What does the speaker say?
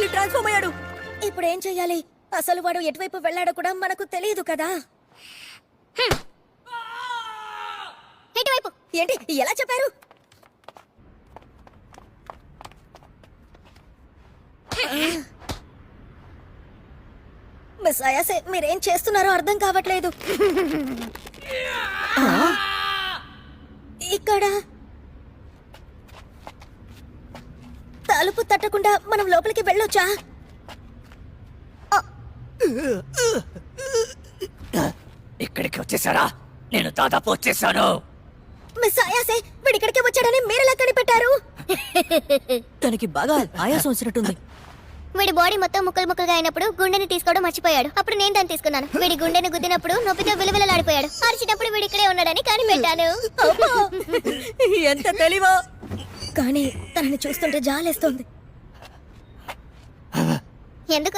మళ్ళీ ట్రాన్స్ఫార్మ్ అయ్యాడు. ఇప్పుడు ఏం చెయ్యాలి? అసలు వాడు ఎటువైపు వెళ్ళాడో కూడా మనకు తెలియదు కదా. ఎటువైపు? ఏంటి ఎలా చెప్పారు? మిస్ అయాసే, మీరేం చేస్తున్నారో అర్థం కావట్లేదు. ఇక్కడ తలుపు తట్టకుండా మనం లోపలికి వెళ్ళొచ్చా? ఇక్కడికి వచ్చేసారా? నేను దాదాపు వచ్చేసాను. మిస్ అయాసే, వీడు ఇక్కడికి వచ్చాడని మీరెలా కనిపెట్టారు? తనకి బాగా ఆయాసం వచ్చినట్టుంది. వీడి బాడీ మొత్తం ముక్కలు ముక్కలుగా అయినప్పుడు గుండెని తీసుకోవడం మర్చిపోయాడు. అప్పుడు నేను దాన్ని తీసుకున్నాను. వీడి గుండెని గుద్దినప్పుడు నొప్పితో విలువలాడిపోయాడు. అరిచినప్పుడు వీడి ఇక్కడే ఉన్నాడని కనిపెట్టాను. ఎంత తెలివో! కానీ తనని చూస్తుంటే జాలేస్తోంది. ఎందుకు